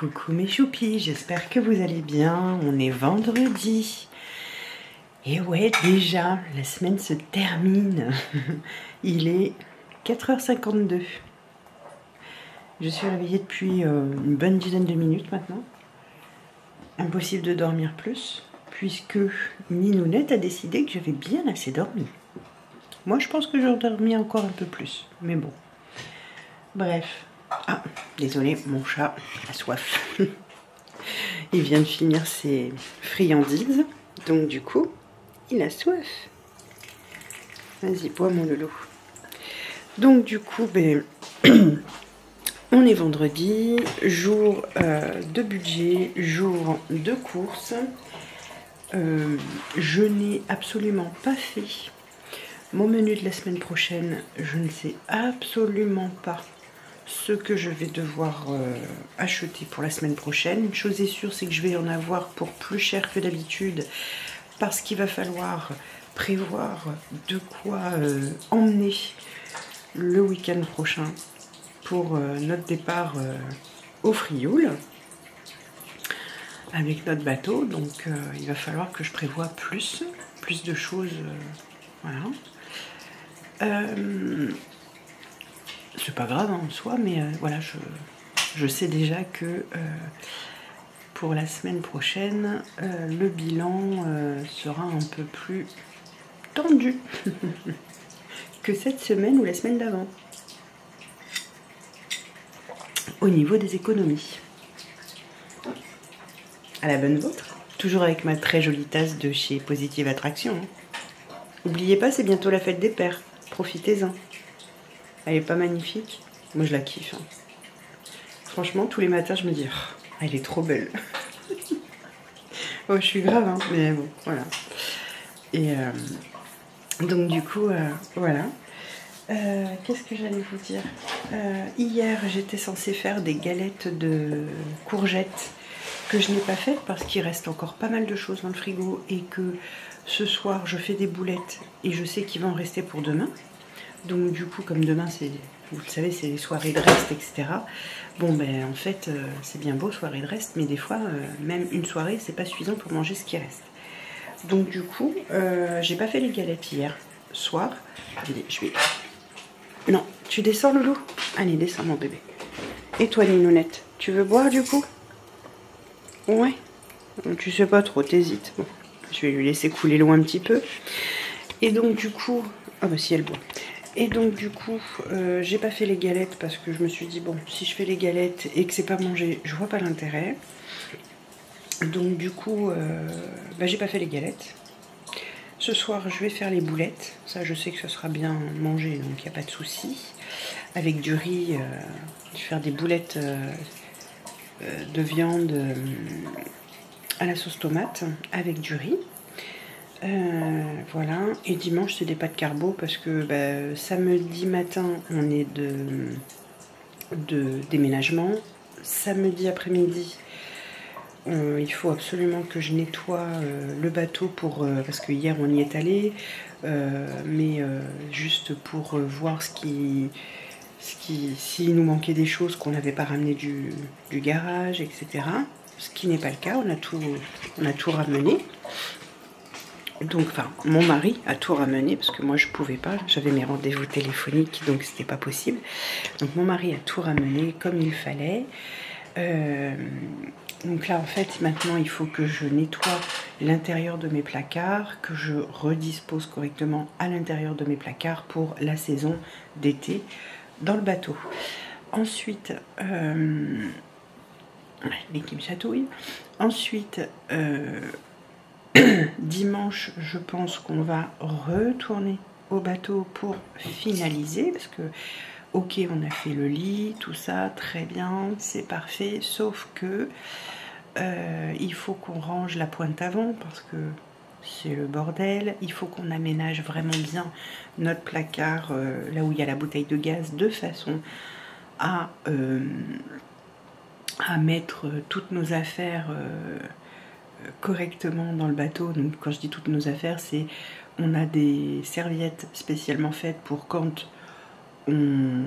Coucou mes choupis, j'espère que vous allez bien. On est vendredi. Et ouais, déjà, la semaine se termine. Il est 4h52. Je suis réveillée depuis une bonne dizaine de minutes maintenant. Impossible de dormir plus, puisque Ninounette a décidé que j'avais bien assez dormi. Moi, je pense que j'aurais dormi encore un peu plus, mais bon. Bref. Ah, désolé, mon chat a soif. Il vient de finir ses friandises, donc du coup, il a soif. Vas-y, bois mon loulou. Donc du coup, ben, on est vendredi, jour de budget, jour de course. Je n'ai absolument pas fait mon menu de la semaine prochaine. Je ne sais absolument pas ce que je vais devoir acheter pour la semaine prochaine. Une chose est sûre, c'est que je vais en avoir pour plus cher que d'habitude, parce qu'il va falloir prévoir de quoi emmener le week-end prochain pour notre départ au Frioul avec notre bateau. Donc il va falloir que je prévoie plus de choses. Voilà. C'est pas grave en soi, mais voilà, je sais déjà que pour la semaine prochaine, le bilan sera un peu plus tendu que cette semaine ou la semaine d'avant, au niveau des économies. À la bonne vôtre, toujours avec ma très jolie tasse de chez Positive Attraction. N'oubliez pas, c'est bientôt la fête des pères, profitez-en. Elle est pas magnifique? Moi je la kiffe. Hein. Franchement, tous les matins je me dis, oh, elle est trop belle. Oh, je suis grave, hein, mais bon, voilà. Et donc du coup, voilà. Qu'est-ce que j'allais vous dire? Hier, j'étais censée faire des galettes de courgettes que je n'ai pas faites parce qu'il reste encore pas mal de choses dans le frigo et que ce soir, je fais des boulettes et je sais qu'il va en rester pour demain. Donc du coup, comme demain, c'est, vous le savez, c'est les soirées de reste, etc. Bon, ben en fait, c'est bien beau, soirée de reste, mais des fois, même une soirée, c'est pas suffisant pour manger ce qui reste. Donc du coup, j'ai pas fait les galettes hier soir. Allez, je vais... Non, tu descends, loulou? Allez, descends, mon bébé. Et toi, Ninounette, tu veux boire du coup? Ouais. Tu sais pas trop, t'hésites. Bon, je vais lui laisser couler l'eau un petit peu. Et donc du coup... Ah bah si, elle boit. Et donc du coup, j'ai pas fait les galettes parce que je me suis dit, bon, si je fais les galettes et que c'est pas mangé, je vois pas l'intérêt. Donc du coup, bah, j'ai pas fait les galettes. Ce soir, je vais faire les boulettes. Ça, je sais que ce sera bien mangé, donc il n'y a pas de souci. Avec du riz, je vais faire des boulettes de viande à la sauce tomate avec du riz. Voilà, et dimanche c'est des pâtes carbo parce que bah, samedi matin on est de déménagement, samedi après-midi il faut absolument que je nettoie le bateau pour parce que hier on y est allé, mais juste pour voir s'il nous manquait des choses qu'on n'avait pas ramené du garage, etc. Ce qui n'est pas le cas, on a tout ramené. Donc, enfin, mon mari a tout ramené parce que moi je pouvais pas, j'avais mes rendez-vous téléphoniques donc c'était pas possible. Donc mon mari a tout ramené comme il fallait. Donc là en fait maintenant il faut que je nettoie l'intérieur de mes placards, que je redispose correctement à l'intérieur de mes placards pour la saison d'été dans le bateau. Ensuite, les qui me chatouillent. Ensuite, dimanche, je pense qu'on va retourner au bateau pour finaliser parce que, ok, on a fait le lit, tout ça, très bien, c'est parfait, sauf que il faut qu'on range la pointe avant parce que c'est le bordel. Il faut qu'on aménage vraiment bien notre placard là où il y a la bouteille de gaz de façon à mettre toutes nos affaires correctement dans le bateau. Donc quand je dis toutes nos affaires, c'est on a des serviettes spécialement faites pour quand on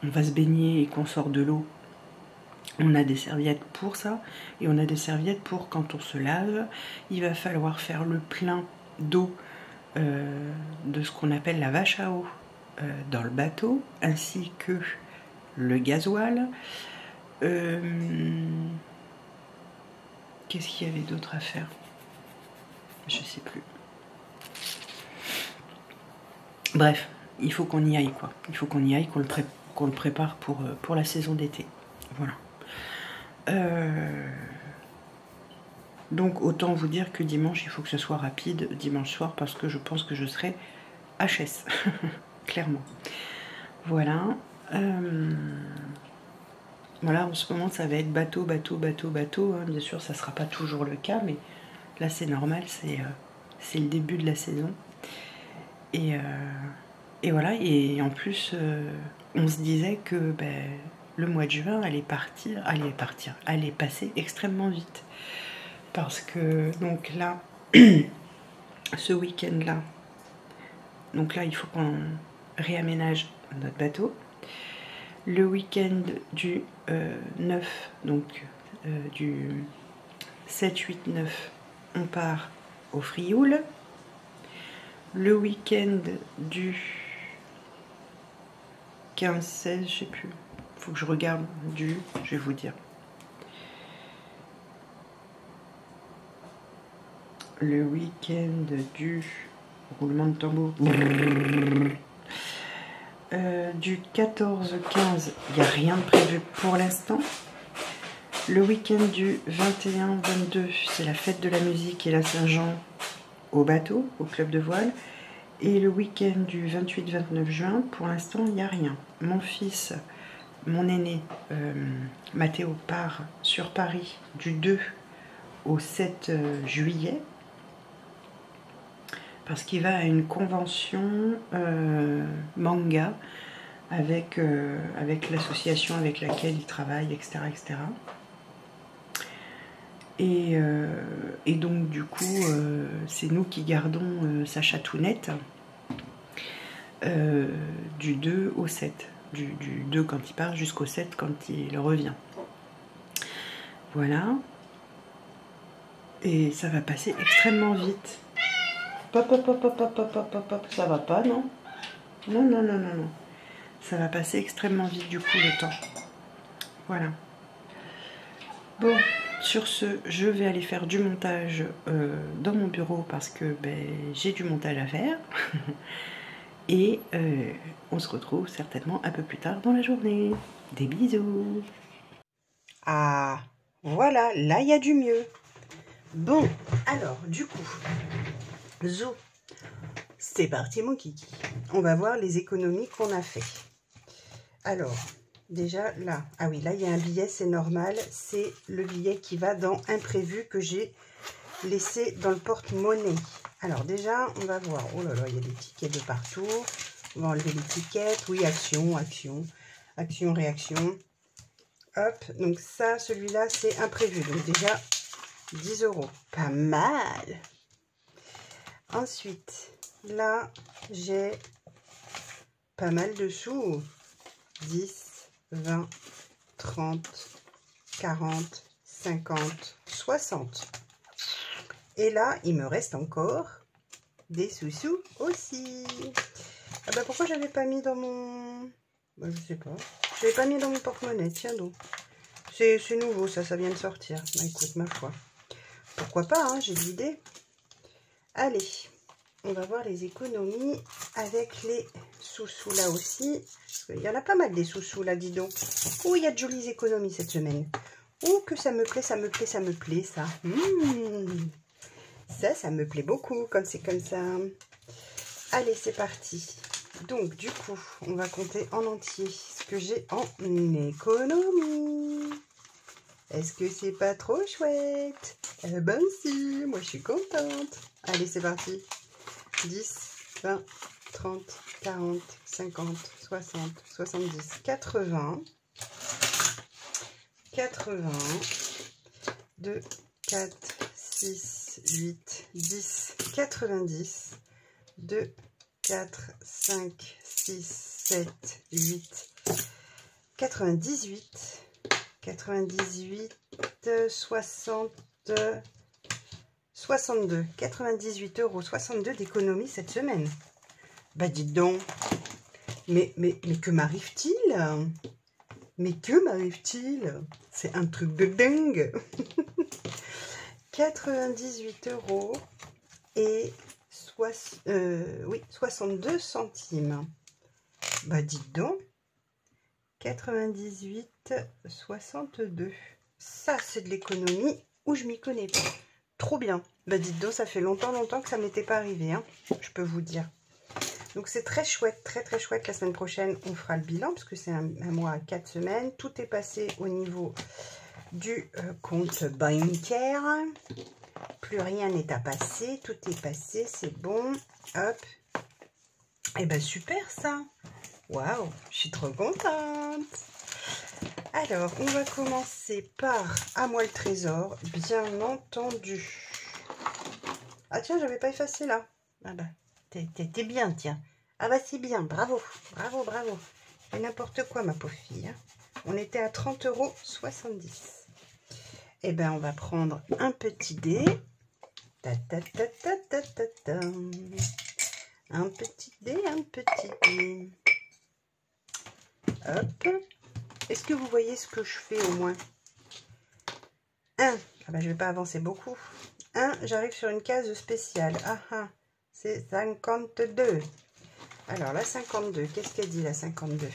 va se baigner et qu'on sort de l'eau, On a des serviettes pour ça, et on a des serviettes pour quand on se lave. Il va falloir faire le plein d'eau de ce qu'on appelle la vache à eau dans le bateau, ainsi que le gasoil. Qu'est-ce qu'il y avait d'autre à faire? Je sais plus. Bref, il faut qu'on y aille, quoi. Il faut qu'on y aille, qu'on le prépare pour la saison d'été. Voilà. Donc autant vous dire que dimanche, il faut que ce soit rapide, dimanche soir, parce que je pense que je serai HS, clairement. Voilà. Voilà, en ce moment, ça va être bateau, bateau, bateau, bateau. Hein. Bien sûr, ça ne sera pas toujours le cas, mais là, c'est normal, c'est le début de la saison. Et voilà, et en plus, on se disait que ben, le mois de juin allait passer extrêmement vite. Parce que, donc là, ce week-end-là, donc là, il faut qu'on réaménage notre bateau. Le week-end du 9, donc du 7, 8, 9, on part au Frioul. Le week-end du 15, 16, je sais plus. Faut que je regarde je vais vous dire. Le week-end du roulement de tambour. Du 14-15, il n'y a rien de prévu pour l'instant. Le week-end du 21-22, c'est la fête de la musique et la Saint-Jean au bateau, au club de voile. Et le week-end du 28-29 juin, pour l'instant, il n'y a rien. Mon fils, mon aîné, Mathéo, part sur Paris du 2 au 7 juillet. Parce qu'il va à une convention manga avec l'association avec laquelle il travaille, etc. etc. Et donc du coup, c'est nous qui gardons sa chatounette du 2 au 7. Du 2 quand il part jusqu'au 7 quand il revient. Voilà. Et ça va passer extrêmement vite. Pop, pop, pop, pop, pop, pop, pop, pop, ça va pas, non? Non, non, non, non, non. Ça va passer extrêmement vite du coup le temps. Voilà. Bon, sur ce, je vais aller faire du montage dans mon bureau parce que ben, j'ai du montage à faire. Et on se retrouve certainement un peu plus tard dans la journée. Des bisous. Ah, voilà, là il y a du mieux. Bon, alors du coup, zou, c'est parti mon kiki. On va voir les économies qu'on a fait. Alors, déjà là, ah oui, là il y a un billet, c'est normal. C'est le billet qui va dans imprévu que j'ai laissé dans le porte-monnaie. Alors déjà, on va voir. Oh là là, il y a des tickets de partout. On va enlever l'étiquette. Oui, action, action, action, réaction. Hop, donc ça, celui-là, c'est imprévu. Donc déjà, 10 €. Pas mal. Ensuite, là, j'ai pas mal de sous. 10, 20, 30, 40, 50, 60. Et là, il me reste encore des sous-sous aussi. Ah bah pourquoi j'avais pas mis dans mon... Bah, je sais pas. Je l'avais pas mis dans mon porte-monnaie, tiens donc. C'est nouveau, ça vient de sortir. Bah écoute, ma foi. Pourquoi pas, hein, j'ai de l'idée. Allez, on va voir les économies avec les sous-sous là aussi. Parce qu'il y en a pas mal des sous-sous là, dis donc. Oh, il y a de jolies économies cette semaine. Oh, que ça me plaît, ça me plaît, ça me plaît, ça. Ça me plaît beaucoup quand c'est comme ça. Allez, c'est parti. Donc, du coup, on va compter en entier ce que j'ai en économie. Est-ce que c'est pas trop chouette? Eh ben si, moi je suis contente. Allez, c'est parti. 10, 20, 30, 40, 50, 60, 70, 80. 80. 2, 4, 6, 8, 10, 90. 2, 4, 5, 6, 7, 8, 98. 98, 60, 62. 98,62 € d'économie cette semaine. Bah dites donc. Mais que m'arrive-t-il? Mais que m'arrive-t-il? C'est un truc de dingue. 98 € et 62 centimes. Bah dites donc. 98, 62. Ça, c'est de l'économie où je m'y connais pas. Trop bien. Bah dites donc, ça fait longtemps que ça m'était pas arrivé, hein, je peux vous dire. Donc c'est très chouette, très chouette. La semaine prochaine, on fera le bilan, parce que c'est un mois à 4 semaines. Tout est passé au niveau du compte bancaire. Plus rien n'est à passer, tout est passé, c'est bon. Hop. Et ben super ça. Waouh, je suis trop contente. Alors, on va commencer par à moi le trésor, bien entendu. Ah tiens, j'avais pas effacé là. Ah bah, t'es bien, tiens. Ah bah c'est bien, bravo, bravo, bravo. C'est n'importe quoi, ma pauvre fille. Hein. On était à 30,70 €. Eh ben, on va prendre un petit dé. Ta, ta, ta, ta, ta, ta, ta. Un petit dé, un petit dé. Hop. Est-ce que vous voyez ce que je fais au moins? 1. Ah ben, je ne vais pas avancer beaucoup. 1. J'arrive sur une case spéciale. Ah ah. C'est 52. Alors, la 52. Qu'est-ce qu'elle dit, la 52?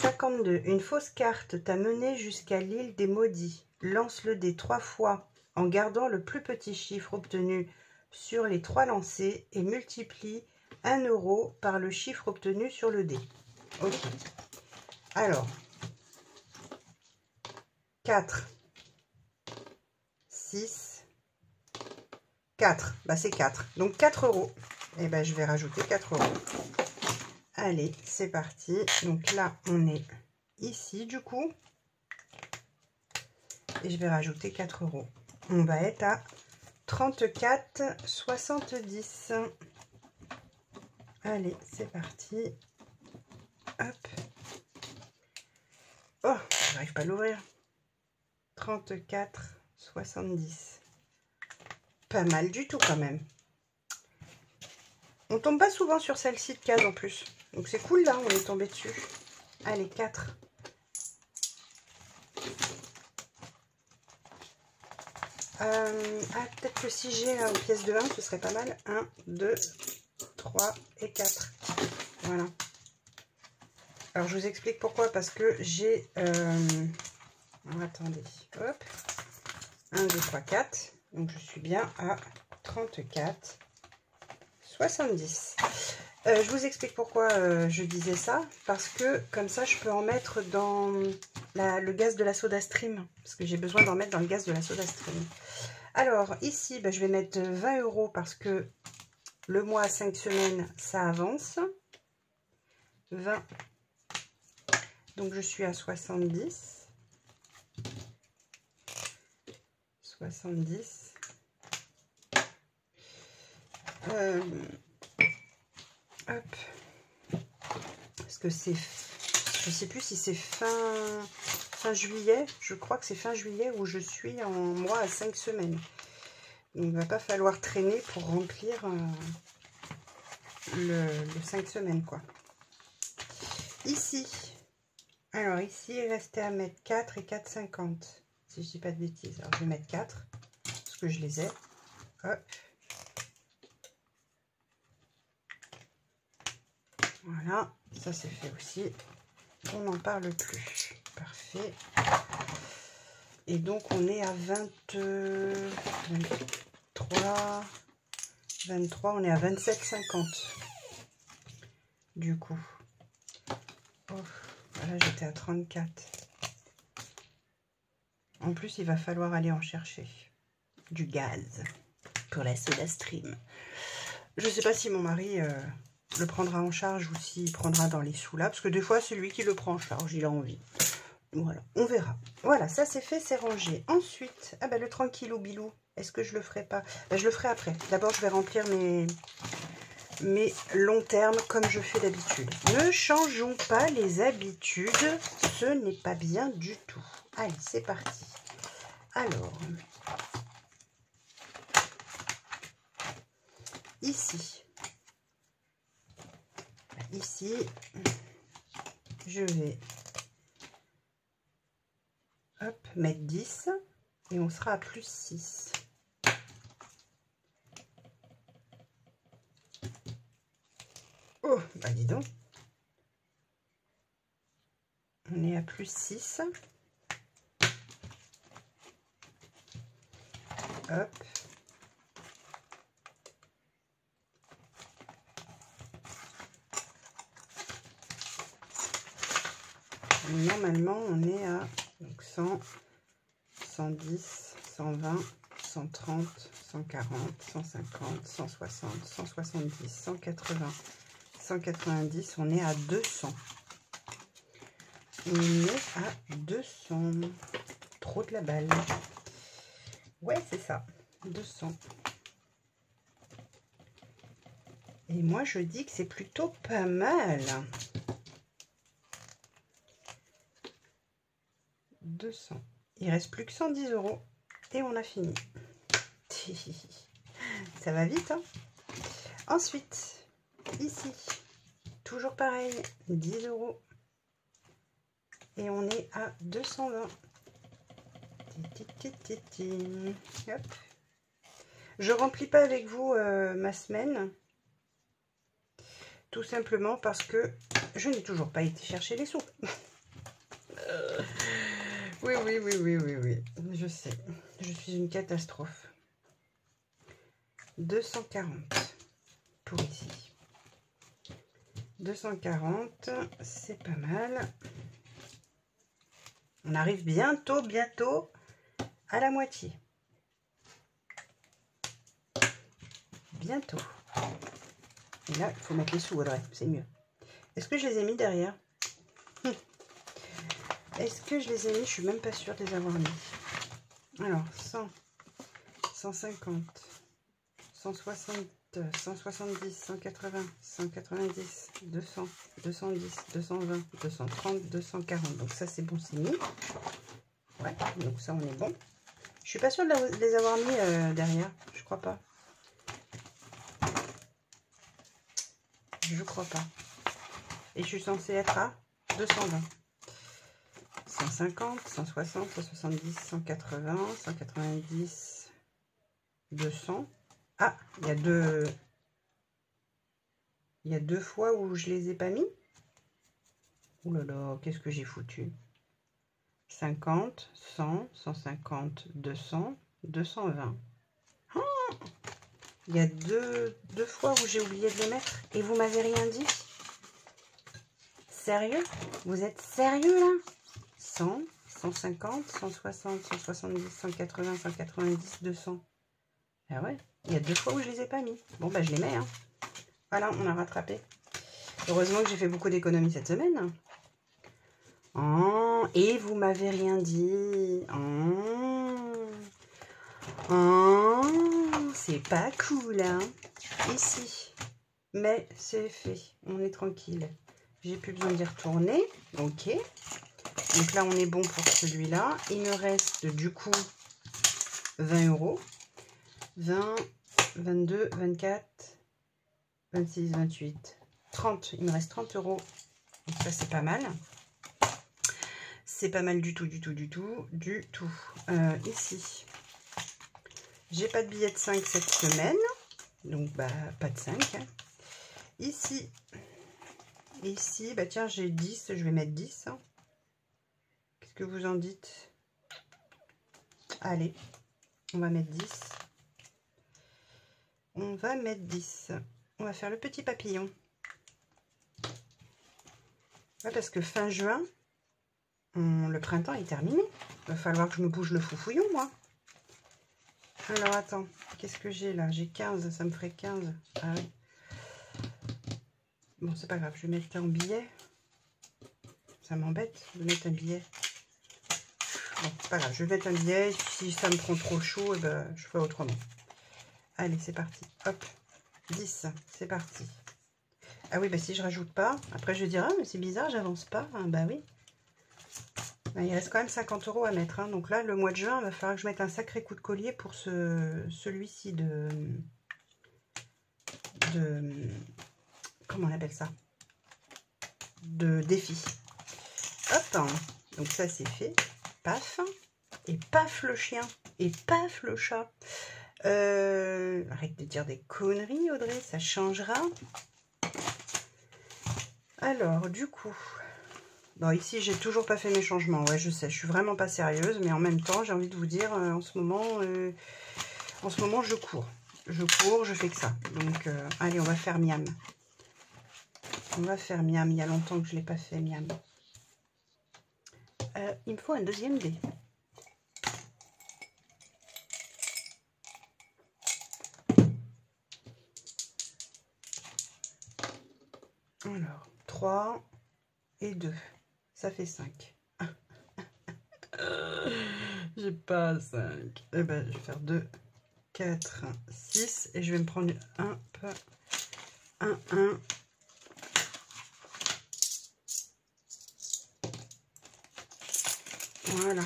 52. Une fausse carte t'a mené jusqu'à l'île des maudits. Lance le dé 3 fois en gardant le plus petit chiffre obtenu sur les 3 lancés et multiplie 1 € par le chiffre obtenu sur le dé. Ok. Alors, 4, 6, 4. Bah, c'est 4. Donc, 4 €. Et ben, je vais rajouter 4 €. Allez, c'est parti. Donc là, on est ici, du coup. Et je vais rajouter 4 €. On va être à 34,70 €. Allez, c'est parti. Hop. Oh, j'arrive pas à l'ouvrir. 34,70. Pas mal du tout quand même. On tombe pas souvent sur celle-ci de case en plus. Donc c'est cool là, on est tombé dessus. Allez, 4. Peut-être que si j'ai une pièce de 1, ce serait pas mal. 1, 2, 3 et 4. Voilà. Alors, je vous explique pourquoi. Parce que j'ai... attendez. Hop. 1, 2, 3, 4. Donc, je suis bien à 34,70. Je vous explique pourquoi je disais ça. Parce que, comme ça, je peux en mettre dans le gaz de la SodaStream. Parce que j'ai besoin d'en mettre dans le gaz de la SodaStream. Alors, ici, je vais mettre 20 € parce que le mois à 5 semaines, ça avance. 20. Donc, je suis à 70. 70. Hop. Parce que c'est... Je sais plus si c'est fin juillet. Je crois que c'est fin juillet où je suis en mois à 5 semaines. Donc, il ne va pas falloir traîner pour remplir le 5 semaines, quoi. Ici. Alors, ici, il restait à mettre 4 et 4,50. Si je dis pas de bêtises. Alors, je vais mettre 4. Parce que je les ai. Hop. Voilà. Ça, c'est fait aussi. On n'en parle plus. Parfait. Et donc, on est à 23, on est à 27,50. Du coup. Oh, voilà, j'étais à 34. En plus, il va falloir aller en chercher du gaz pour la SodaStream. Je ne sais pas si mon mari le prendra en charge ou s'il prendra dans les sous là. Parce que des fois, c'est lui qui le prend en charge. Il a envie. Voilà, on verra. Voilà, ça c'est fait, c'est rangé. Ensuite, ah ben le tranquillou bilou, est-ce que je le ferai pas? Ben, je le ferai après. D'abord, je vais remplir mais long terme comme je fais d'habitude. Ne changeons pas les habitudes, ce n'est pas bien du tout. Allez, c'est parti. Alors, ici, je vais hop, mettre 10 et on sera à plus 6. Oh, bah dis donc. On est à plus 6. Hop. Normalement, on est à donc 100, 110, 120, 130, 140, 150, 160, 170, 180, 190. On est à 200. On est à 200. Trop de la balle. Ouais, c'est ça. 200. Et moi, je dis que c'est plutôt pas mal. 200. Il reste plus que 110 € et on a fini. Ça va vite, hein? Ensuite, ici, toujours pareil, 10 € et on est à 220. Hop. Je remplis pas avec vous ma semaine, tout simplement parce que je n'ai toujours pas été chercher les sous. Oui, je sais, je suis une catastrophe. 240 pour ici. 240, c'est pas mal. On arrive bientôt à la moitié. Bientôt. Et là, il faut mettre les sous, Audrey, c'est mieux. Est-ce que je les ai mis derrière? Est-ce que je les ai mis? Je suis même pas sûre de les avoir mis. Alors, 100, 150, 160, 170, 180, 190, 200, 210, 220, 230, 240. Donc ça, c'est bon, c'est mis. Ouais, donc ça, on est bon. Je suis pas sûre de les avoir mis derrière. Je crois pas. Je crois pas. Et je suis censée être à 220. 150, 160, 170, 180, 190, 200. Ah, il y a deux fois où je les ai pas mis. Ouh là là, qu'est-ce que j'ai foutu? 50, 100, 150, 200, 220. Oh, il y a deux fois où j'ai oublié de les mettre et vous m'avez rien dit. Sérieux? Vous êtes sérieux là? 100, 150, 160, 170, 180, 190, 200. Ah ouais, il y a deux fois où je les ai pas mis. Bon, bah je les mets. Hein. Voilà, on a rattrapé. Heureusement que j'ai fait beaucoup d'économies cette semaine. Oh, et vous m'avez rien dit. Oh, c'est pas cool, hein. Ici. Mais c'est fait. On est tranquille. J'ai plus besoin d'y retourner. Ok. Donc là, on est bon pour celui-là. Il me reste du coup 20 €. 20, 22, 24, 26, 28, 30. Il me reste 30 €. Donc ça, c'est pas mal. C'est pas mal du tout. Ici, j'ai pas de billet de 5 cette semaine. Donc, bah, pas de 5. Hein. Ici, bah tiens, j'ai 10. Je vais mettre 10. Hein. Qu'est-ce que vous en dites? Allez, on va mettre 10. On va mettre 10. On va faire le petit papillon. Ouais, parce que fin juin, le printemps est terminé. Il va falloir que je me bouge le foufouillon, moi. Alors, attends. Qu'est-ce que j'ai là? J'ai 15. Ça me ferait 15. Ah oui. Bon, c'est pas grave. Je vais mettre un billet. Ça m'embête de mettre un billet. Bon, c'est pas grave. Je vais mettre un billet. Si ça me prend trop chaud, eh ben, je ferai autrement. Allez, c'est parti. Hop. 10, c'est parti. Ah oui, bah si je rajoute pas, après je vais dire, ah mais c'est bizarre, j'avance pas. Ah, bah oui. Bah, il reste quand même 50 € à mettre. Hein. Donc là, le mois de juin, il va falloir que je mette un sacré coup de collier pour celui-ci de... Comment on appelle ça? De défi. Hop, donc ça c'est fait. Paf. Et paf le chien. Et paf le chat. Arrête de dire des conneries, Audrey, ça changera. Alors, du coup... Bon, ici, j'ai toujours pas fait mes changements. Ouais, je sais, je suis vraiment pas sérieuse. Mais en même temps, j'ai envie de vous dire, en ce moment, je cours. Je cours, je fais que ça. Donc, allez, on va faire miam. On va faire miam. Il y a longtemps que je ne l'ai pas fait, miam. Il me faut un deuxième dé. Alors, 3 et 2. Ça fait 5. J'ai pas 5. Eh ben, je vais faire 2, 4, 6. Et je vais me prendre un peu. 1. Voilà.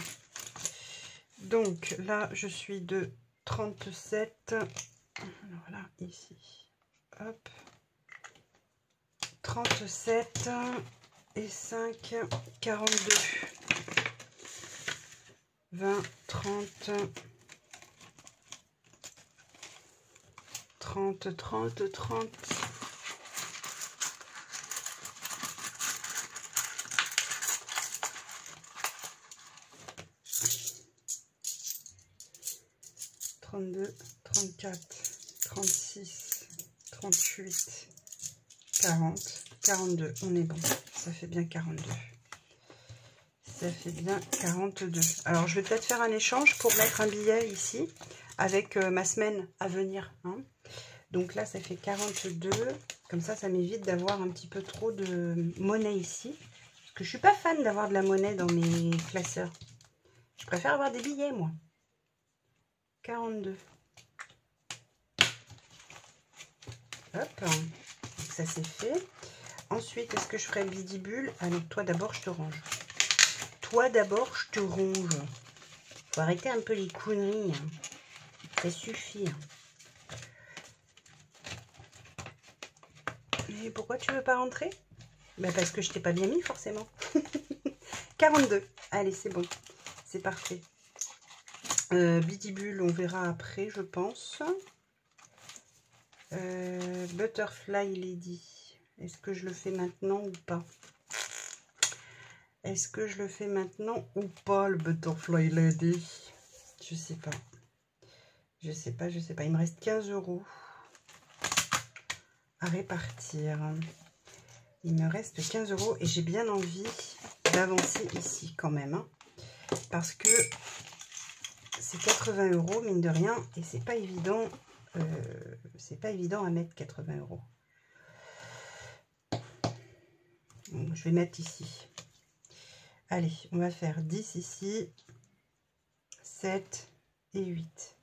Donc là, je suis de 37. Alors là, ici. Hop. 37 et 5, 42. 20, 30. 30, 30, 30. 32, 34, 36, 38, 40, 42. On est bon. Ça fait bien 42. Ça fait bien 42. Alors, je vais peut-être faire un échange pour mettre un billet ici avec ma semaine à venir. Hein. Donc là, ça fait 42. Comme ça m'évite d'avoir un petit peu trop de monnaie ici. Parce que je suis pas fan d'avoir de la monnaie dans mes classeurs. Je préfère avoir des billets, moi. 42. Hop. Donc ça, c'est fait. Ensuite, est-ce que je ferai le bidibule? Ah non, toi d'abord, je te range. Toi d'abord, je te ronge. Faut arrêter un peu les conneries. Hein. Ça suffit. Hein. Mais pourquoi tu veux pas rentrer? Ben parce que je t'ai pas bien mis, forcément. 42. Allez, c'est bon. C'est parfait. Bidibule, on verra après, je pense. Butterfly Lady. Est-ce que je le fais maintenant ou pas? Est-ce que je le fais maintenant ou pas, le Butterfly Lady? Je sais pas. Je sais pas, je sais pas. Il me reste 15 € à répartir. Il me reste 15 € et j'ai bien envie d'avancer ici quand même. Hein, parce que c'est 80 €, mine de rien, et c'est pas évident. C'est pas évident à mettre 80 €. Donc, je vais mettre ici. Allez, on va faire 10 ici, 7 et 8.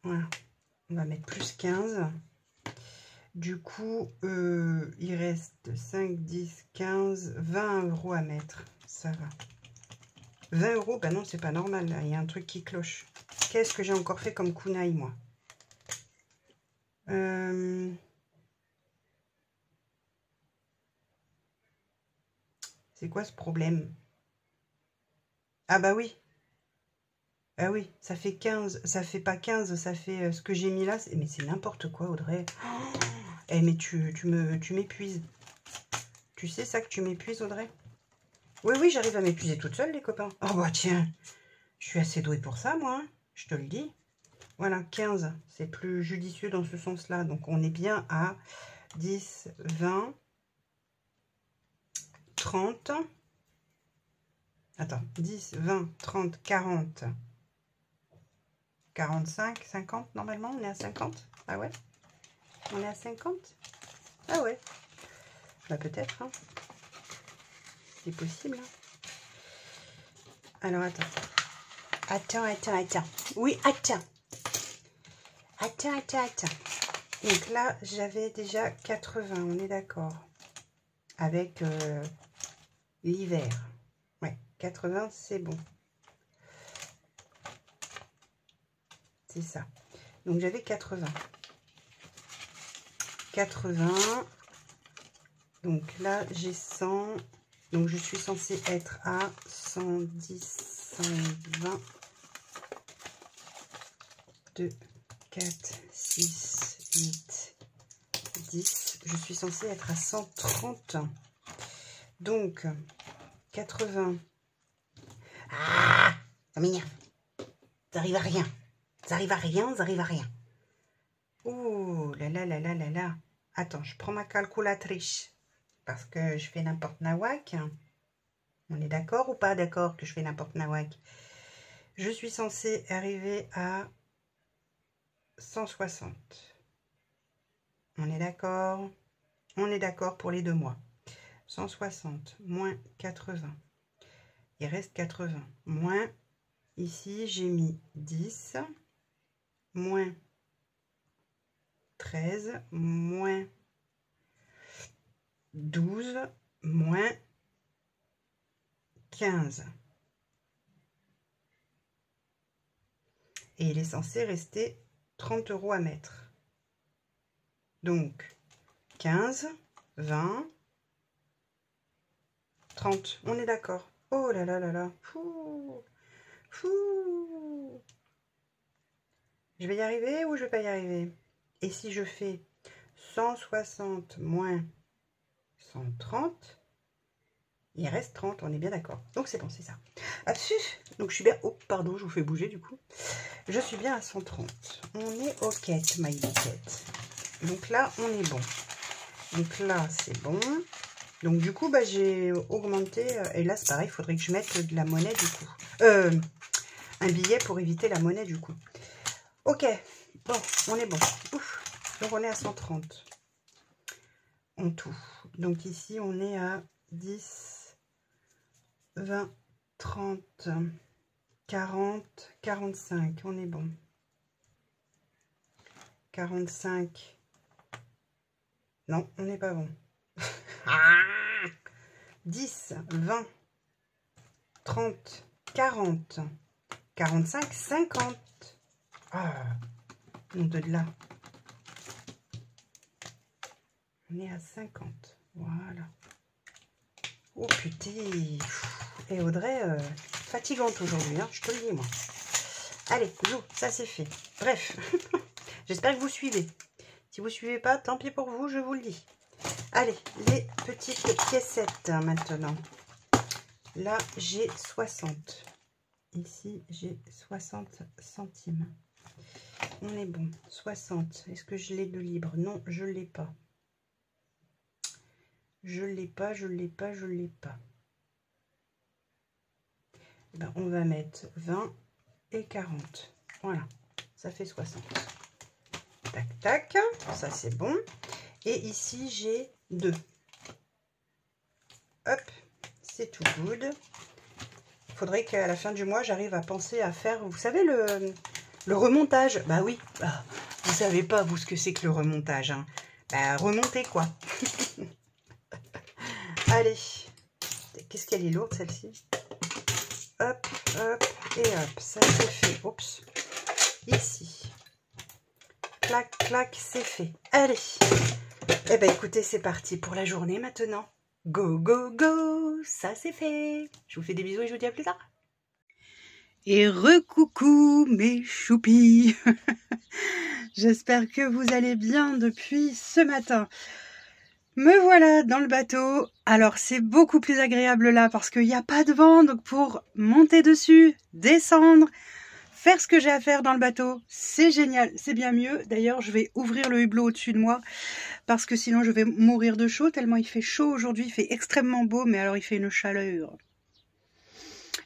Voilà. On va mettre plus 15. Du coup, il reste 5, 10, 15, 20 € à mettre. Ça va. 20 €, ben non, c'est pas normal. Là. Il y a un truc qui cloche. Qu'est-ce que j'ai encore fait comme kunai, moi? C'est quoi ce problème? Ah bah oui. Ah oui, ça fait 15. Ça fait pas 15, ça fait ce que j'ai mis là. Mais c'est n'importe quoi, Audrey. Oh, eh, mais tu m'épuises. Tu sais ça que tu m'épuises, Audrey? Oui, oui, j'arrive à m'épuiser toute seule, les copains. Oh bah tiens, je suis assez douée pour ça, moi. Hein, je te le dis. Voilà, 15. C'est plus judicieux dans ce sens-là. Donc, on est bien à 10, 20... 30, attends, 10, 20, 30, 40, 45, 50, normalement, on est à 50, ah ouais, on est à 50, ah ouais, bah peut-être, hein. C'est possible, hein. Alors, attends, oui, attends, Donc là, j'avais déjà 80, on est d'accord. Avec l'hiver. Ouais, 80, c'est bon. C'est ça. Donc j'avais 80. 80. Donc là, j'ai 100. Donc je suis censée être à 110, 120. 2, 4, 6, 8, 10. Je suis censée être à 130. Donc, 80. Ah, ça m'énerve. Ça arrive à rien. Ça arrive à rien, ça arrive à rien. Ouh, là là là là là là. Attends, je prends ma calculatrice. Parce que je fais n'importe nawak. On est d'accord ou pas d'accord que je fais n'importe nawak? Je suis censée arriver à 160. On est d'accord? On est d'accord pour les 2 mois. 160 moins 80. Il reste 80. Moins, ici j'ai mis 10. Moins 13. Moins 12. Moins 15. Et il est censé rester 30 € à mettre. Donc, 15, 20, 30. On est d'accord. Oh là là là là. Fou. Fou. Je vais y arriver ou je vais pas y arriver? Et si je fais 160 moins 130, il reste 30. On est bien d'accord. Donc, c'est bon, c'est ça. Donc, je suis bien... Oh, pardon, je vous fais bouger du coup. Je suis bien à 130. On est au quête, ma quête. Donc là, on est bon. Donc là, c'est bon. Donc du coup, bah, j'ai augmenté. Et là, c'est pareil, il faudrait que je mette de la monnaie du coup. Un billet pour éviter la monnaie du coup. Ok, bon, on est bon. Ouf. Donc on est à 130 en tout. Donc ici, on est à 10, 20, 30, 40, 45. On est bon. 45. Non, on n'est pas bon. 10, 20, 30, 40, 45, 50. Ah, on de là. On est à 50. Voilà. Oh putain. Et Audrey, fatigante aujourd'hui, hein, je te le dis moi. Allez, go, ça c'est fait. Bref, j'espère que vous suivez. Si vous ne suivez pas, tant pis pour vous, je vous le dis. Allez, les petites piécettes maintenant. Là, j'ai 60. Ici, j'ai 60 centimes. On est bon. 60. Est-ce que je l'ai de libre? Non, je ne l'ai pas. Je ne l'ai pas, je ne l'ai pas, je ne l'ai pas. Ben, on va mettre 20 et 40. Voilà, ça fait 60. Tac, tac. Ça, c'est bon. Et ici, j'ai 2. Hop, c'est tout good. Il faudrait qu'à la fin du mois, j'arrive à penser à faire, vous savez, le remontage. Bah oui, bah, vous savez pas, vous, ce que c'est que le remontage. Hein. Bah, remonter, quoi. Allez. Qu'est-ce qu'elle est lourde, celle-ci. Hop, hop, et hop. Ça, c'est fait. Oups. Ici. Clac, clac, c'est fait. Allez. Eh ben, écoutez, c'est parti pour la journée maintenant. Go, go, go. Ça, c'est fait. Je vous fais des bisous et je vous dis à plus tard. Et recoucou mes choupis. J'espère que vous allez bien depuis ce matin. Me voilà dans le bateau. Alors c'est beaucoup plus agréable là parce qu'il n'y a pas de vent. Donc pour monter dessus, descendre, faire ce que j'ai à faire dans le bateau, c'est génial, c'est bien mieux. D'ailleurs je vais ouvrir le hublot au-dessus de moi parce que sinon je vais mourir de chaud tellement il fait chaud aujourd'hui. Il fait extrêmement beau mais alors il fait une chaleur.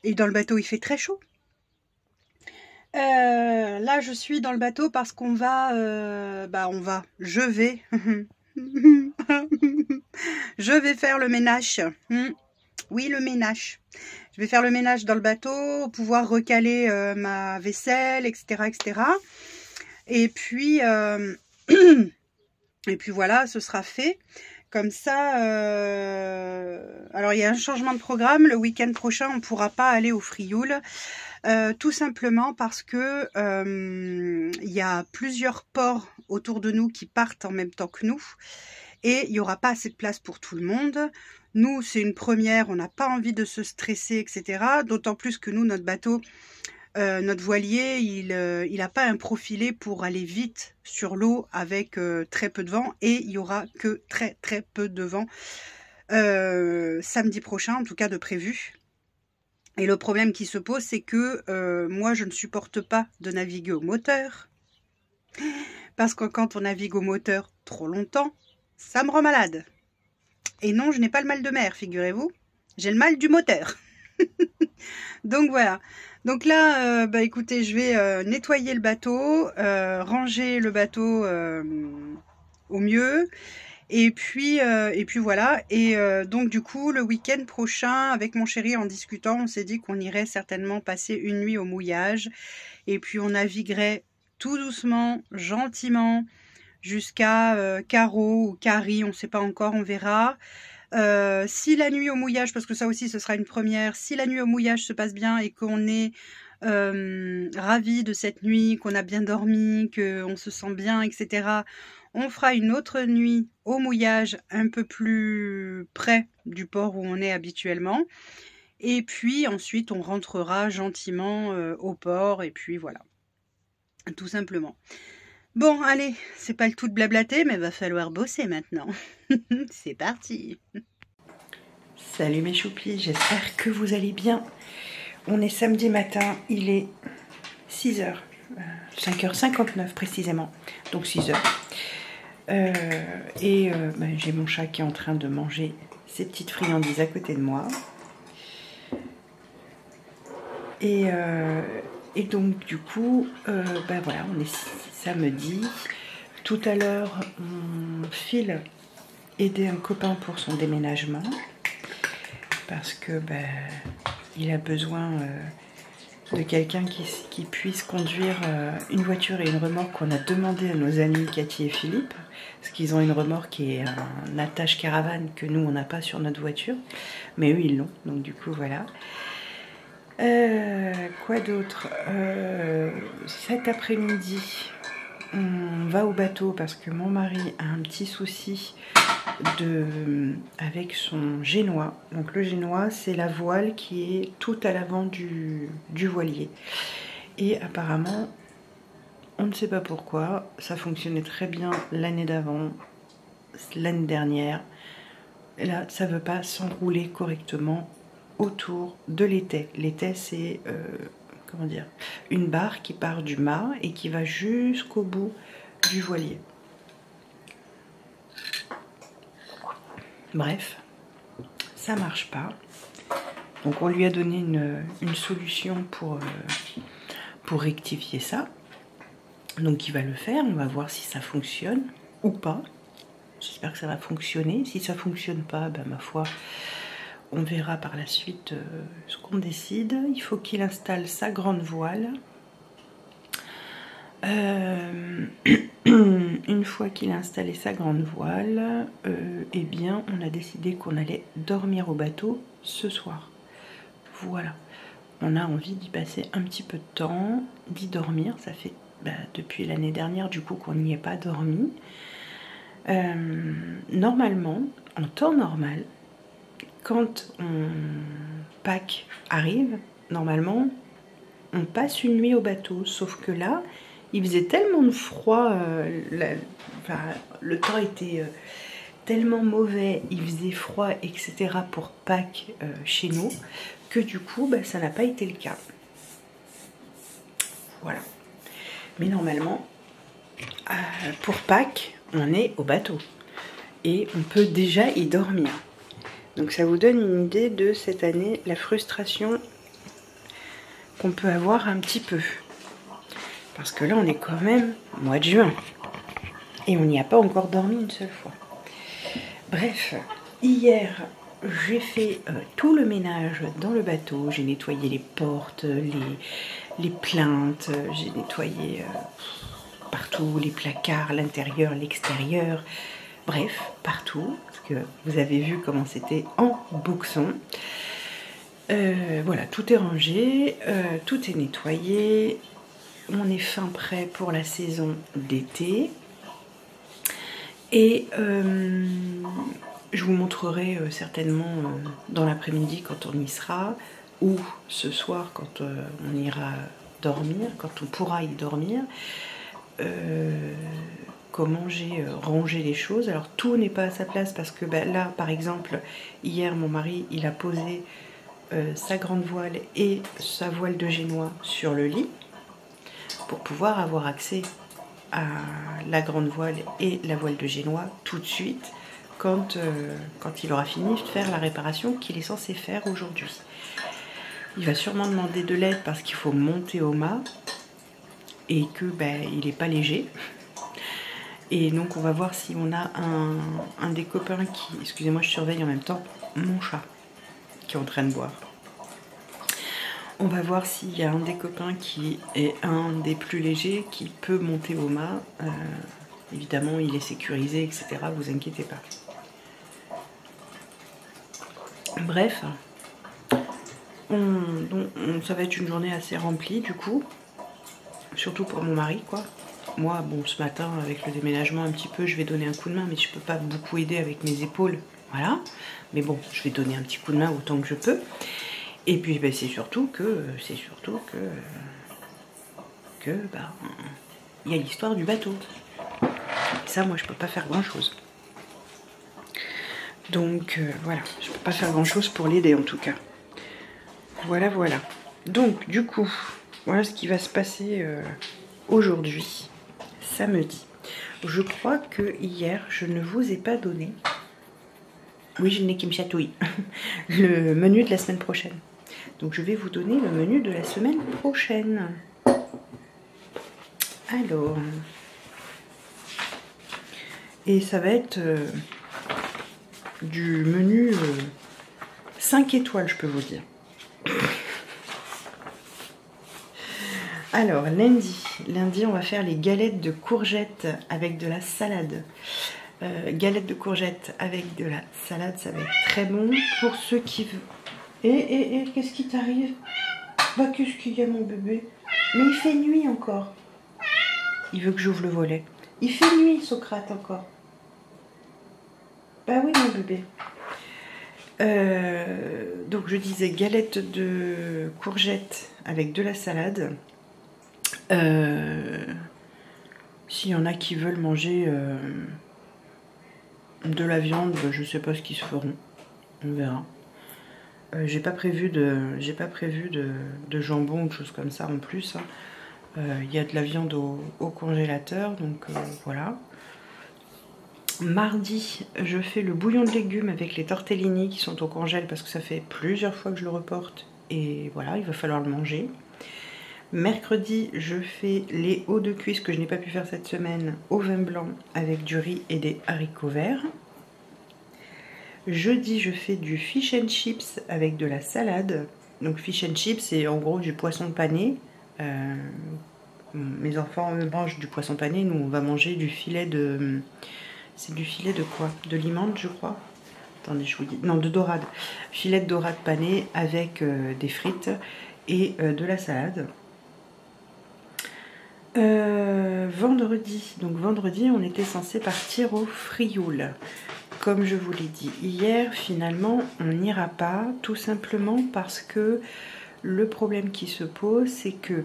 Et dans le bateau il fait très chaud. Là je suis dans le bateau parce qu'on va, je vais... Je vais faire le ménage. Oui, le ménage. Je vais faire le ménage dans le bateau, pouvoir recaler ma vaisselle, etc., etc. Et puis, Et puis voilà, ce sera fait. Comme ça, alors il y a un changement de programme. Le week-end prochain, on ne pourra pas aller au Frioul. Tout simplement parce que il y a plusieurs ports autour de nous qui partent en même temps que nous. Et il n'y aura pas assez de place pour tout le monde. Nous, c'est une première, on n'a pas envie de se stresser, etc. D'autant plus que nous, notre bateau, notre voilier, il n'a pas un profilé pour aller vite sur l'eau avec très peu de vent. Et il n'y aura que très très peu de vent samedi prochain, en tout cas de prévu. Et le problème qui se pose, c'est que moi, je ne supporte pas de naviguer au moteur. Parce que quand on navigue au moteur trop longtemps, ça me rend malade. Et non, je n'ai pas le mal de mer, figurez-vous. J'ai le mal du moteur. Donc voilà. Donc là, écoutez, je vais nettoyer le bateau, ranger le bateau au mieux. Et puis voilà. Et donc du coup, le week-end prochain, avec mon chéri, en discutant, on s'est dit qu'on irait certainement passer une nuit au mouillage. Et puis on naviguerait tout doucement, gentiment, jusqu'à Caro ou Carrie, on ne sait pas encore, on verra. Si la nuit au mouillage, parce que ça aussi ce sera une première, si la nuit au mouillage se passe bien et qu'on est ravis de cette nuit, qu'on a bien dormi, qu'on se sent bien, etc., on fera une autre nuit au mouillage un peu plus près du port où on est habituellement. Et puis ensuite on rentrera gentiment au port et puis voilà, tout simplement. Bon, allez, c'est pas le tout de blablater, mais va falloir bosser maintenant. C'est parti. Salut mes choupis, j'espère que vous allez bien. On est samedi matin, il est 6h, 5h59 précisément, donc 6h. J'ai mon chat qui est en train de manger ses petites friandises à côté de moi. Et donc du coup, voilà, on est samedi. Tout à l'heure, on file aider un copain pour son déménagement. Parce que il a besoin de quelqu'un qui puisse conduire une voiture et une remorque qu'on a demandé à nos amis Cathy et Philippe, parce qu'ils ont une remorque qui est un attache caravane que nous on n'a pas sur notre voiture, mais eux ils l'ont, donc du coup voilà. Quoi d'autre, cet après-midi on va au bateau parce que mon mari a un petit souci avec son génois. Donc le génois, c'est la voile qui est tout à l'avant du voilier. Et apparemment, on ne sait pas pourquoi, ça fonctionnait très bien l'année d'avant, l'année dernière. Et là, ça ne veut pas s'enrouler correctement autour de l'étai. L'étai, c'est comment dire, une barre qui part du mât et qui va jusqu'au bout du voilier. Bref, ça marche pas. Donc on lui a donné une solution pour rectifier ça. Donc il va le faire, on va voir si ça fonctionne ou pas. J'espère que ça va fonctionner. Si ça fonctionne pas, ma foi, on verra par la suite ce qu'on décide. Il faut qu'il installe sa grande voile. Une fois qu'il a installé sa grande voile, eh bien on a décidé qu'on allait dormir au bateau ce soir. Voilà, on a envie d'y passer un petit peu de temps, d'y dormir. Ça fait depuis l'année dernière du coup qu'on n'y est pas dormi. Normalement, en temps normal, quand Pâques arrive, normalement on passe une nuit au bateau, sauf que là il faisait tellement de froid, le temps était tellement mauvais, il faisait froid, etc. pour Pâques chez nous, que du coup, ça n'a pas été le cas. Voilà. Mais normalement, pour Pâques, on est au bateau. Et on peut déjà y dormir. Donc ça vous donne une idée de cette année, la frustration qu'on peut avoir un petit peu. Parce que là, on est quand même au mois de juin. Et on n'y a pas encore dormi une seule fois. Bref, hier, j'ai fait tout le ménage dans le bateau. J'ai nettoyé les portes, les plaintes. J'ai nettoyé partout, les placards, l'intérieur, l'extérieur, bref, partout, parce que vous avez vu comment c'était en bouxon. Voilà, tout est rangé, tout est nettoyé, on est fin prêt pour la saison d'été. Et je vous montrerai certainement dans l'après-midi quand on y sera, ou ce soir quand on ira dormir, quand on pourra y dormir, comment j'ai rangé les choses. Alors tout n'est pas à sa place parce que là par exemple hier mon mari il a posé sa grande voile et sa voile de génois sur le lit pour pouvoir avoir accès à la grande voile et la voile de génois tout de suite quand il aura fini de faire la réparation qu'il est censé faire aujourd'hui. Il va sûrement demander de l'aide parce qu'il faut monter au mât et que il n'est pas léger. Et donc on va voir si on a un des copains qui... Excusez-moi, je surveille en même temps mon chat qui est en train de boire. On va voir s'il y a un des copains qui est un des plus légers qui peut monter au mât. Évidemment, il est sécurisé, etc. Vous inquiétez pas. Bref, ça va être une journée assez remplie du coup. Surtout pour mon mari, quoi. Moi, bon, ce matin, avec le déménagement un petit peu, je vais donner un coup de main, mais je peux pas beaucoup aider avec mes épaules. Voilà. Mais bon, je vais donner un petit coup de main autant que je peux. Et puis, c'est surtout que il y a l'histoire du bateau. Et ça, moi, je peux pas faire grand-chose. Donc, voilà. Je peux pas faire grand-chose pour l'aider, en tout cas. Voilà, voilà. Donc, du coup, voilà ce qui va se passer aujourd'hui, samedi. Je crois que hier, je ne vous ai pas donné, oui, je n'ai qui me chatouille, le menu de la semaine prochaine. Donc, je vais vous donner le menu de la semaine prochaine. Alors, et ça va être du menu 5 étoiles, je peux vous dire. Alors, lundi, on va faire les galettes de courgettes avec de la salade. Galettes de courgettes avec de la salade, ça va être très bon pour ceux qui veulent. Qu'est-ce qui t'arrive? Bah, qu'est-ce qu'il y a, mon bébé? Mais il fait nuit encore. Il veut que j'ouvre le volet. Il fait nuit, Socrate, encore. Bah oui, mon bébé. Donc, je disais galettes de courgettes avec de la salade. S'il y en a qui veulent manger de la viande, je sais pas ce qu'ils se feront, on verra. J'ai pas prévu de jambon ou de choses comme ça en plus. Il y a de la viande au congélateur, donc voilà. Mardi, je fais le bouillon de légumes avec les tortellini qui sont au congèle parce que ça fait plusieurs fois que je le reporte et voilà, il va falloir le manger. Mercredi, je fais les hauts de cuisse que je n'ai pas pu faire cette semaine au vin blanc avec du riz et des haricots verts. Jeudi, je fais du fish and chips avec de la salade. Donc fish and chips, c'est en gros du poisson pané. Mes enfants mangent du poisson pané, nous on va manger du filet de... C'est du filet de quoi? De limande, je crois. Attendez, je vous dis... Non, de dorade. Filet de dorade pané avec des frites et de la salade. Vendredi, donc vendredi on était censé partir au Frioul. Comme je vous l'ai dit hier, finalement on n'ira pas, tout simplement parce que le problème qui se pose, c'est que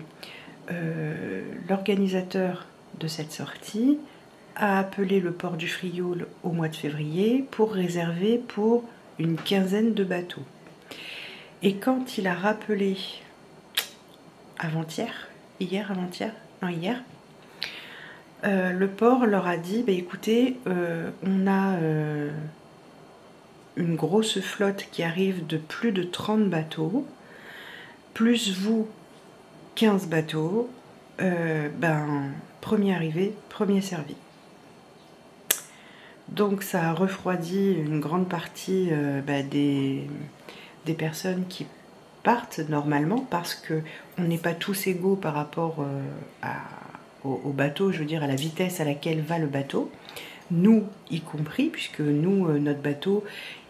l'organisateur de cette sortie a appelé le port du Frioul au mois de février pour réserver pour une quinzaine de bateaux. Et quand il a rappelé avant-hier, hier, le port leur a dit, bah, écoutez, on a une grosse flotte qui arrive de plus de 30 bateaux, plus vous, 15 bateaux, premier arrivé, premier servi. Donc ça a refroidi une grande partie des personnes qui partent normalement parce que on n'est pas tous égaux par rapport au bateau, je veux dire à la vitesse à laquelle va le bateau, nous y compris, puisque nous, notre bateau,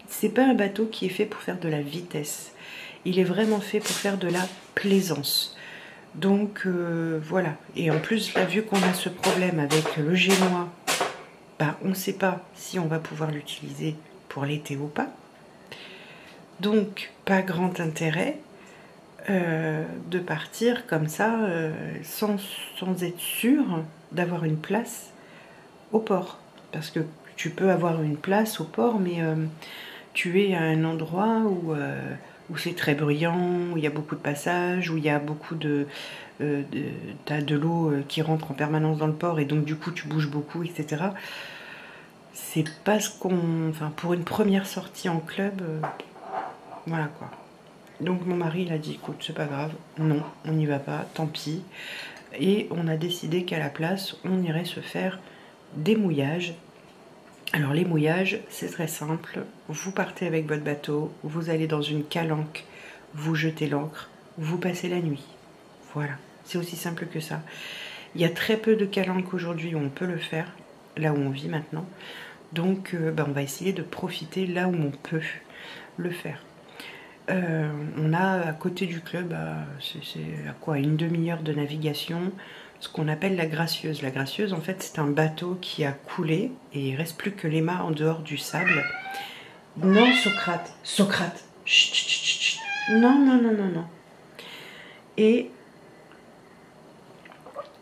c'est pas un bateau qui est fait pour faire de la vitesse, il est vraiment fait pour faire de la plaisance. Donc voilà, et en plus là, vu qu'on a ce problème avec le génois, bah, on ne sait pas si on va pouvoir l'utiliser pour l'été ou pas. Donc pas grand intérêt de partir comme ça sans être sûr d'avoir une place au port. Parce que tu peux avoir une place au port, mais tu es à un endroit où c'est très bruyant, où il y a beaucoup de passages, où il y a beaucoup t'as de l'eau qui rentre en permanence dans le port et donc du coup tu bouges beaucoup, etc. C'est pas ce qu'on... Enfin, pour une première sortie en club, voilà quoi. Donc mon mari il a dit, écoute, c'est pas grave, non, on n'y va pas, tant pis. Et on a décidé qu'à la place, on irait se faire des mouillages. Alors les mouillages, c'est très simple. Vous partez avec votre bateau, vous allez dans une calanque, vous jetez l'ancre, vous passez la nuit. Voilà, c'est aussi simple que ça. Il y a très peu de calanques aujourd'hui où on peut le faire, là où on vit maintenant. Donc on va essayer de profiter là où on peut le faire. On a à côté du club, c'est à quoi, une demi-heure de navigation, ce qu'on appelle la Gracieuse. La Gracieuse, en fait, c'est un bateau qui a coulé et il ne reste plus que les mâts en dehors du sable. Non, Socrate, Socrate, chut, chut, chut, chut. Non, non, non, non, non. Et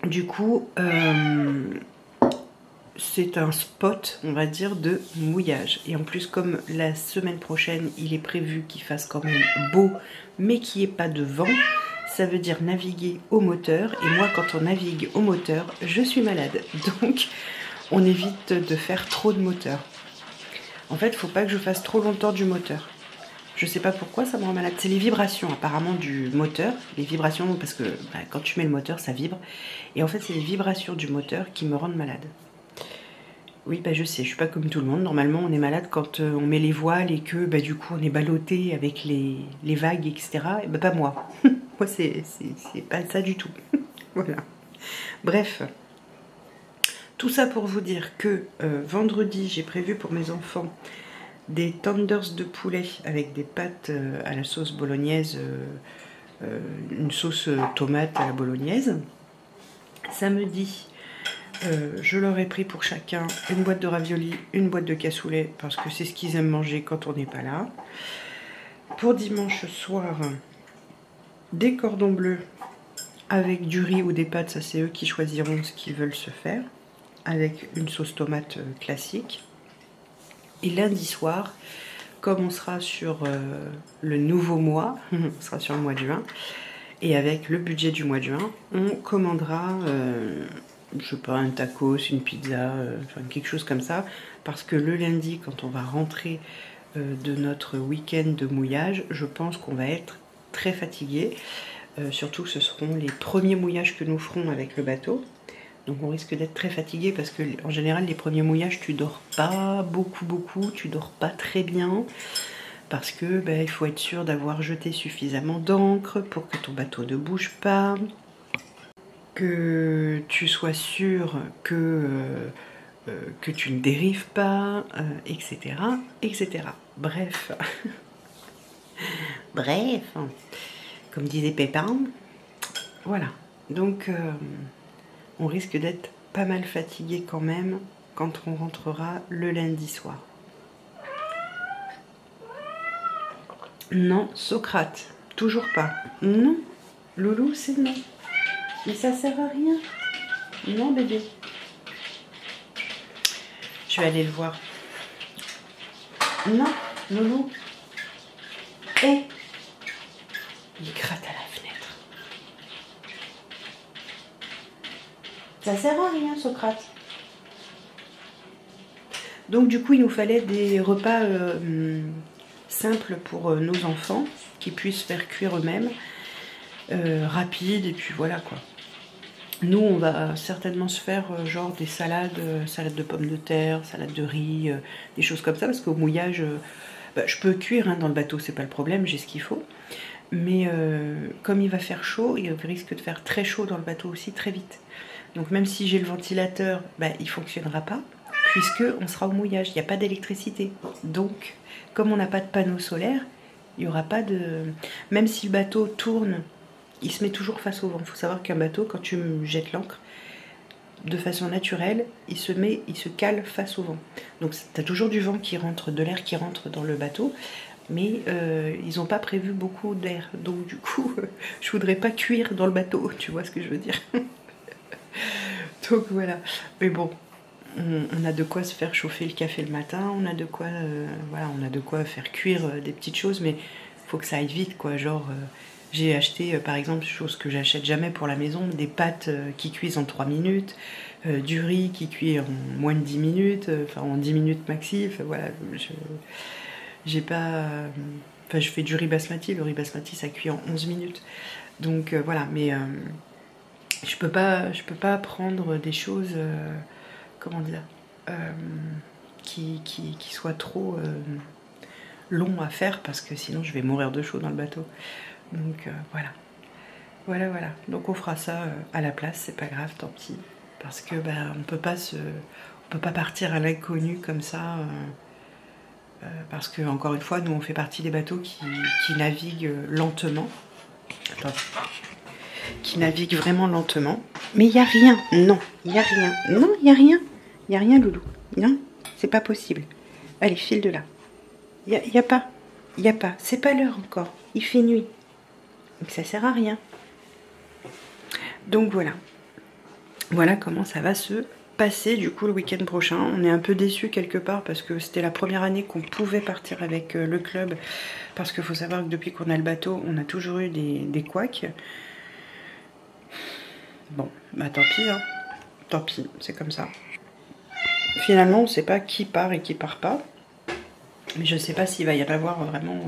du coup, c'est un spot, on va dire, de mouillage. Et en plus, comme la semaine prochaine, il est prévu qu'il fasse quand même beau, mais qu'il n'y ait pas de vent, ça veut dire naviguer au moteur. Et moi, quand on navigue au moteur, je suis malade. Donc, on évite de faire trop de moteur. En fait, il ne faut pas que je fasse trop longtemps du moteur. Je ne sais pas pourquoi ça me rend malade. C'est les vibrations apparemment du moteur. Les vibrations, parce que quand tu mets le moteur, ça vibre. Et en fait, c'est les vibrations du moteur qui me rendent malade. Oui, je sais, je suis pas comme tout le monde. Normalement, on est malade quand on met les voiles et que du coup, on est ballotté avec les vagues, etc. Et pas moi. Moi, c'est pas ça du tout. Voilà. Bref, tout ça pour vous dire que vendredi, j'ai prévu pour mes enfants des tenders de poulet avec des pâtes à la sauce bolognaise, une sauce tomate à la bolognaise. Samedi, je leur ai pris pour chacun une boîte de raviolis, une boîte de cassoulet, parce que c'est ce qu'ils aiment manger quand on n'est pas là. Pour dimanche soir, des cordons bleus avec du riz ou des pâtes, ça c'est eux qui choisiront ce qu'ils veulent se faire, avec une sauce tomate classique. Et lundi soir, comme on sera sur le nouveau mois, on sera sur le mois de juin, et avec le budget du mois de juin, on commandera... je sais pas, un tacos, une pizza, enfin quelque chose comme ça, parce que le lundi, quand on va rentrer de notre week-end de mouillage, je pense qu'on va être très fatigué, surtout que ce seront les premiers mouillages que nous ferons avec le bateau, donc on risque d'être très fatigué parce que en général les premiers mouillages tu dors pas beaucoup, tu dors pas très bien, parce que il faut être sûr d'avoir jeté suffisamment d'encre pour que ton bateau ne bouge pas, que tu sois sûr que tu ne dérives pas, etc., etc. Bref. Bref. Comme disait Pépin. Voilà. Donc, on risque d'être pas mal fatigué quand même quand on rentrera le lundi soir. Non, Socrate. Toujours pas. Non. Loulou, c'est non. Mais ça sert à rien. Non, bébé. Je vais aller le voir. Non, Loulou. Et il gratte à la fenêtre. Ça sert à rien, Socrate. Donc du coup, il nous fallait des repas simples pour nos enfants, qui puissent faire cuire eux-mêmes, rapides, et puis voilà quoi. Nous, on va certainement se faire genre des salades, salade de pommes de terre, salade de riz, des choses comme ça, parce qu'au mouillage, je peux cuire dans le bateau, c'est pas le problème, j'ai ce qu'il faut. Mais comme il va faire chaud, il risque de faire très chaud dans le bateau aussi très vite. Donc même si j'ai le ventilateur, bah, il ne fonctionnera pas, puisqu'on sera au mouillage, il n'y a pas d'électricité. Donc, comme on n'a pas de panneau solaire, il n'y aura pas de... Même si le bateau tourne, il se met toujours face au vent. Il faut savoir qu'un bateau, quand tu jettes l'ancre, de façon naturelle, il se cale face au vent. Donc tu as toujours du vent qui rentre, de l'air qui rentre dans le bateau, mais ils n'ont pas prévu beaucoup d'air. Donc du coup, je voudrais pas cuire dans le bateau, tu vois ce que je veux dire. Donc voilà. Mais bon, on a de quoi se faire chauffer le café le matin, on a de quoi, voilà, on a de quoi faire cuire des petites choses, mais il faut que ça aille vite, quoi. Genre, j'ai acheté, par exemple, chose que j'achète jamais pour la maison, des pâtes qui cuisent en 3 minutes, du riz qui cuit en moins de 10 minutes, enfin en 10 minutes maxi, voilà, j'ai pas... Enfin, je fais du riz basmati, le riz basmati ça cuit en 11 minutes, donc voilà, mais je peux pas prendre des choses... comment dire, qui soit trop long à faire, parce que sinon je vais mourir de chaud dans le bateau. Donc voilà. Donc on fera ça à la place, c'est pas grave, tant pis, parce que on peut pas partir à l'inconnu comme ça, parce que encore une fois, nous on fait partie des bateaux qui naviguent lentement. Attends. Qui navigue vraiment lentement. Mais il n'y a rien. Non, il n'y a rien. Non, il n'y a rien. Il n'y a rien, Loulou. Non, c'est pas possible. Allez, file de là. Il y a pas. Il n'y a pas. C'est pas l'heure encore. Il fait nuit. Donc ça sert à rien. Donc voilà. Voilà comment ça va se passer du coup le week-end prochain. On est un peu déçus quelque part parce que c'était la première année qu'on pouvait partir avec le club. Parce qu'il faut savoir que depuis qu'on a le bateau, on a toujours eu des couacs. Bon, bah tant pis, hein. Tant pis, c'est comme ça. Finalement, on ne sait pas qui part et qui part pas. Mais je ne sais pas s'il va y en avoir vraiment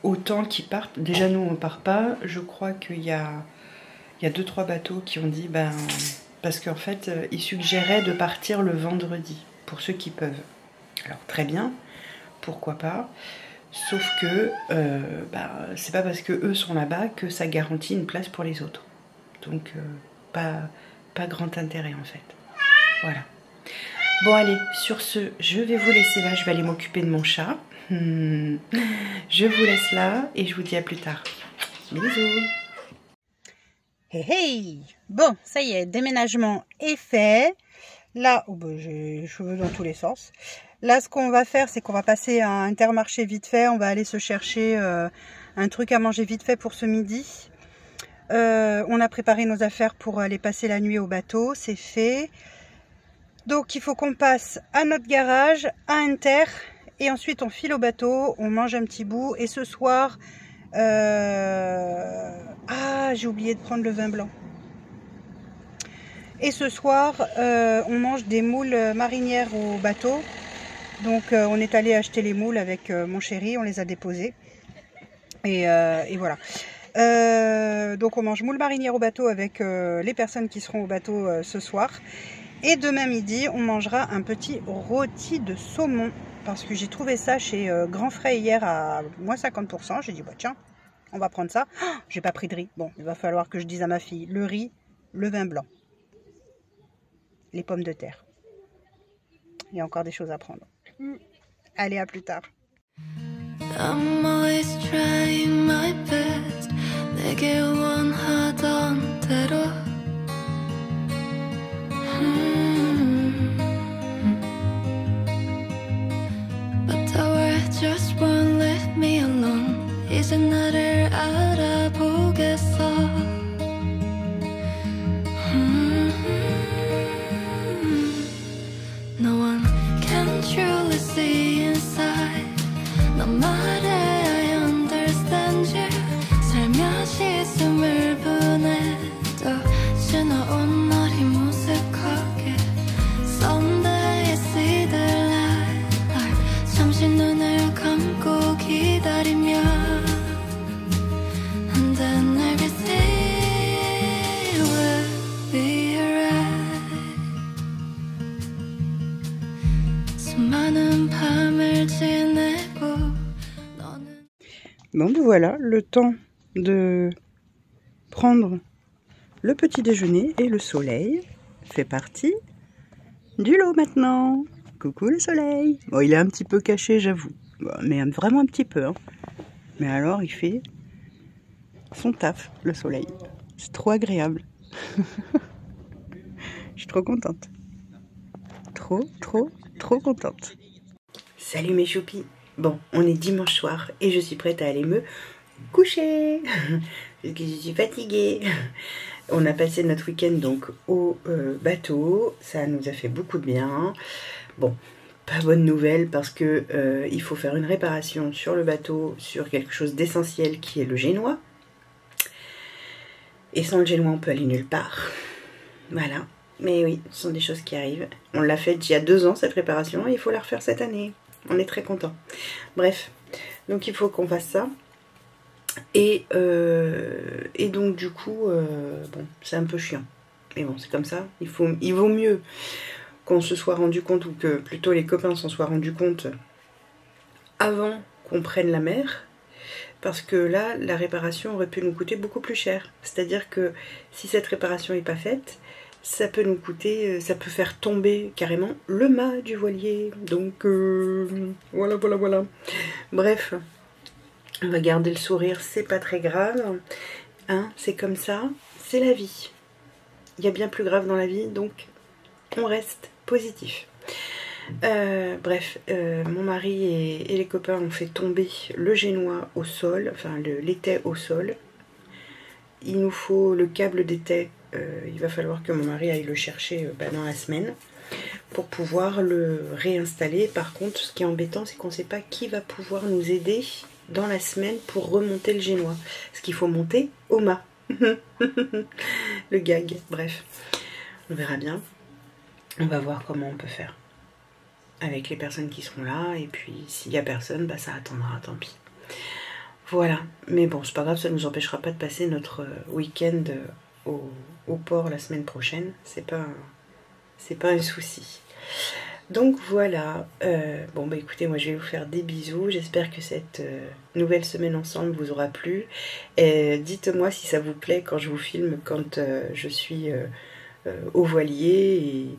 autant qui partent. Déjà, nous, on ne part pas. Je crois qu'il y a 2-3 bateaux qui ont dit, parce qu'en fait, ils suggéraient de partir le vendredi, pour ceux qui peuvent. Alors, très bien, pourquoi pas. Sauf que, c'est pas parce qu'eux sont là-bas que ça garantit une place pour les autres. Donc, pas grand intérêt en fait. Voilà. Bon allez, sur ce, je vais vous laisser là, je vais aller m'occuper de mon chat. Je vous laisse là et je vous dis à plus tard. Bisous. Hey hey. Bon, ça y est, déménagement est fait. Là, j'ai les cheveux dans tous les sens. Là, ce qu'on va faire, c'est qu'on va passer à un Intermarché vite fait. On va aller se chercher un truc à manger vite fait pour ce midi. On a préparé nos affaires pour aller passer la nuit au bateau, c'est fait. Donc il faut qu'on passe à notre garage, à Inter, et ensuite on file au bateau, on mange un petit bout. Et ce soir, j'ai oublié de prendre le vin blanc. Et ce soir, on mange des moules marinières au bateau. Donc on est allé acheter les moules avec mon chéri, on les a déposés. Et voilà. Donc on mange moules marinières au bateau avec les personnes qui seront au bateau ce soir. Et demain midi, on mangera un petit rôti de saumon. Parce que j'ai trouvé ça chez Grand Frais hier à moins 50%. J'ai dit, bah tiens, on va prendre ça. Oh, j'ai pas pris de riz. Bon, il va falloir que je dise à ma fille, le riz, le vin blanc, les pommes de terre. Il y a encore des choses à prendre. Allez, à plus tard. I'm always trying my best. 내게 원하던 대로. But the world just won't let me alone. 이제 나를 알아보겠어. No one can truly see inside. 너 말해 I understand you. 살며시 숨을 보내도 지나온 날이 무색하게 Someday I see the light. 잠시 눈을 감고 기다리며 And then everything will be alright. 수많은 밤을 지내고 Bon, voilà, le temps de prendre le petit déjeuner et le soleil fait partie du lot maintenant. Coucou le soleil. Bon, il est un petit peu caché, j'avoue. Bon, mais vraiment un petit peu. Hein. Mais alors, il fait son taf, le soleil. C'est trop agréable. Je suis trop contente. Trop contente. Salut mes choupis. Bon, on est dimanche soir et je suis prête à aller me coucher. Parce que je suis fatiguée. On a passé notre week-end donc au bateau. Ça nous a fait beaucoup de bien. Bon, pas bonne nouvelle parce que il faut faire une réparation sur le bateau, sur quelque chose d'essentiel qui est le génois. Et sans le génois, on peut aller nulle part. Voilà. Mais oui, ce sont des choses qui arrivent. On l'a fait il y a 2 ans cette réparation et il faut la refaire cette année. On est très content. Bref, donc il faut qu'on fasse ça. Et donc du coup, bon, c'est un peu chiant. Mais bon, c'est comme ça. Il vaut mieux qu'on se soit rendu compte, ou que plutôt les copains s'en soient rendus compte avant qu'on prenne la mer. Parce que là, la réparation aurait pu nous coûter beaucoup plus cher. C'est-à-dire que si cette réparation n'est pas faite, ça peut nous coûter, ça peut faire tomber carrément le mât du voilier. Donc voilà. Bref, on va garder le sourire, c'est pas très grave. Hein, c'est comme ça, c'est la vie. Il y a bien plus grave dans la vie, donc on reste positif. Bref, mon mari et les copains ont fait tomber le génois au sol, enfin l'étai au sol. Il nous faut le câble d'étai. Il va falloir que mon mari aille le chercher dans la semaine pour pouvoir le réinstaller. Par contre, ce qui est embêtant, c'est qu'on ne sait pas qui va pouvoir nous aider dans la semaine pour remonter le génois. Parce qu'il faut monter au mât. Le gag, bref. On verra bien. On va voir comment on peut faire avec les personnes qui seront là. Et puis, s'il n'y a personne, bah, ça attendra, tant pis. Voilà, mais bon, c'est pas grave, ça ne nous empêchera pas de passer notre week-end au port la semaine prochaine. C'est pas un souci. Donc voilà, bon bah écoutez, moi je vais vous faire des bisous. J'espère que cette nouvelle semaine ensemble vous aura plu. Dites-moi si ça vous plaît quand je vous filme, quand je suis au voilier.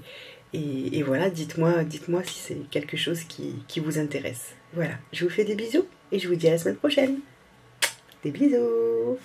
Et voilà, dites-moi si c'est quelque chose qui vous intéresse. Voilà, je vous fais des bisous et je vous dis à la semaine prochaine. Des bisous.